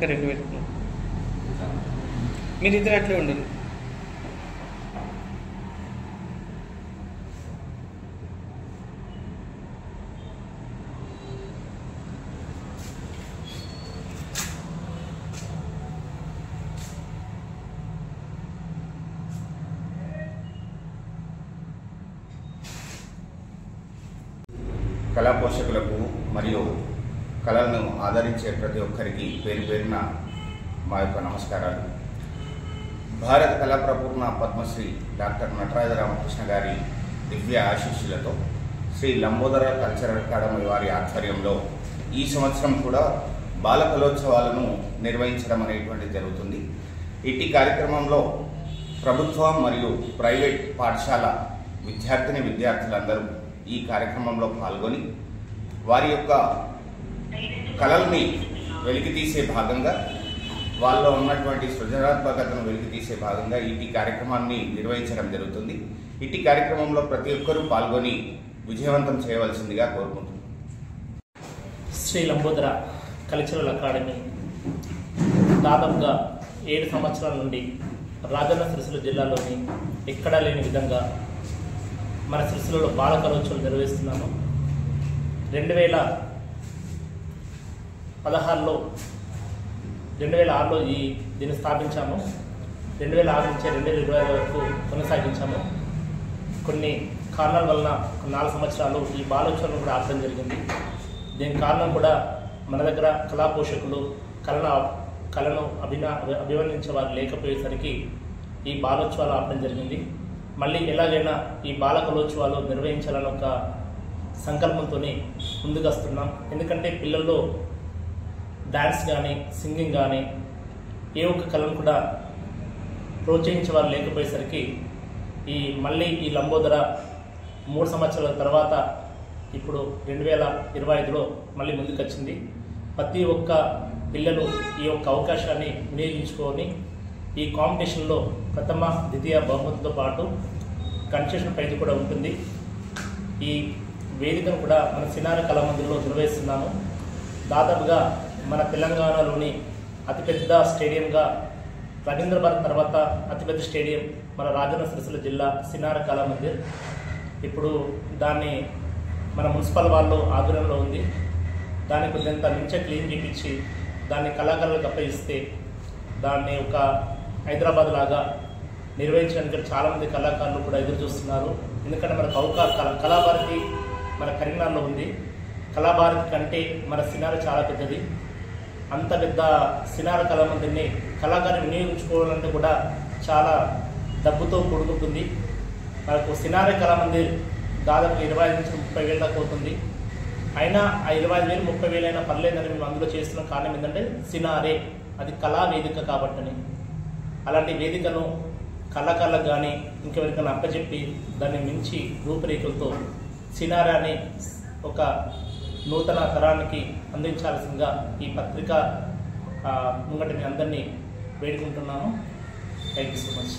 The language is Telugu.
ఇంకా 2 పెట్టుకున్నాం. మీరిద్దరు అట్లే ఉండండి. కళా పోషకులకు మరియు కళలను ఆదరించే ప్రతి ఒక్కరికి పేరు పేరున మా యొక్క నమస్కారాలు. భారత కళా ప్రపూర్ణ పద్మశ్రీ డాక్టర్ నటరాజ రామకృష్ణ గారి దివ్య ఆశీస్సులతో శ్రీ లంబోదర కల్చరల్ అకాడమీ వారి ఆధ్వర్యంలో ఈ సంవత్సరం కూడా బాల కళోత్సవాలను నిర్వహించడం అనేటువంటిది జరుగుతుంది. ఇట్టి కార్యక్రమంలో ప్రభుత్వ మరియు ప్రైవేట్ పాఠశాల విద్యార్థులందరూ ఈ కార్యక్రమంలో పాల్గొని వారి యొక్క కళల్ని వెలికితీసే భాగంగా, వాళ్ళలో ఉన్నటువంటి సృజనాత్మకతను వెలికితీసే భాగంగా ఇట్టి కార్యక్రమాన్ని నిర్వహించడం జరుగుతుంది. ఇట్టి కార్యక్రమంలో ప్రతి ఒక్కరూ పాల్గొని విజయవంతం చేయవలసిందిగా కోరుకుంటున్నాను. శ్రీ లంబోదర కల్చరల్ అకాడమీ దాదాపుగా 7 సంవత్సరాల నుండి రాజన్న సిరిసిల్ల జిల్లాలోని ఎక్కడా లేని విధంగా మన సిరిసిల్లలో బాల కళోత్సవాలు నిర్వహిస్తున్నాము. 2006లో దీన్ని స్థాపించాము. 2006 నుంచి 2020 వరకు కొనసాగించాము. కొన్ని కారణాల వలన 4 సంవత్సరాలు ఈ బాలోత్సవాలను కూడా ఆపడం జరిగింది. దీనికి కారణం కూడా మన దగ్గర కళా పోషకులు కళను అభివర్ణించే వారు లేకపోయేసరికి ఈ బాలోత్సవాలు ఆపడం జరిగింది. మళ్ళీ ఎలాగైనా ఈ బాల కళోత్సవాలు నిర్వహించాలని ఒక సంకల్పంతో ముందుకు వస్తున్నాం. ఎందుకంటే పిల్లల్లో డ్యాన్స్ కానీ సింగింగ్ కానీ ఏ ఒక్క కళను కూడా ప్రోత్సహించే వారు లేకపోయేసరికి మళ్ళీ ఈ లంబోదర 3 సంవత్సరాల తర్వాత ఇప్పుడు 2025లో మళ్ళీ ముందుకు వచ్చింది. ప్రతి ఒక్క పిల్లలు ఈ యొక్క అవకాశాన్ని వినియోగించుకొని ఈ కాంపిటీషన్లో ప్రథమ ద్వితీయ బహుమతితో పాటు కన్సెషన్ ప్రైజ్ కూడా ఉంటుంది. ఈ వేదికను కూడా మన సినార కళామందిర్లో నిర్వహిస్తున్నాము. దాదాపుగా మన తెలంగాణలోని అతిపెద్ద స్టేడియంగా రవీంద్ర భారత్ తర్వాత అతిపెద్ద స్టేడియం మన రాజన్న సిరిసిల్ల జిల్లా సినార కళామందిర్. ఇప్పుడు దాన్ని మన మున్సిపల్ వాళ్ళు ఆధ్వర్యంలో ఉంది. దాన్ని కొంచెంత మంచిగా క్లీన్ చేయించి దాన్ని కళాకారులకు అప్పగిస్తే దాన్ని ఒక హైదరాబాద్ లాగా నిర్వహించడానికి చాలామంది కళాకారులు కూడా ఎదురు చూస్తున్నారు. ఎందుకంటే మనకు కళాభారతి మన కరీంనగర్లో ఉంది. కళాభారతి కంటే మన సినార చాలా పెద్దది. అంత పెద్ద సినార కళామందిని కళాకారులు వినియోగించుకోవాలంటే కూడా చాలా డబ్బుతో కూడుకుంటుంది. మనకు సినార కళామందిర్ దాదాపు 25 నుంచి 30 వేల దాకా అవుతుంది. అయినా ఆ 25,000 30,000 అయినా పర్లేదని మేము అందులో చేస్తున్న కారణం ఏంటంటే సినారే అది కళా వేదిక కాబట్టని. అలాంటి వేదికను కళాకారులకు కానీ ఇంకెవరికైనా అప్పచెప్పి దాన్ని మించి రూపురేఖలతో సినారాని ఒక నూతన తరానికి అందించాల్సిందిగా ఈ పత్రిక ముంగట మీ అందరినీ వేడుకుంటున్నాను. Thank you so much.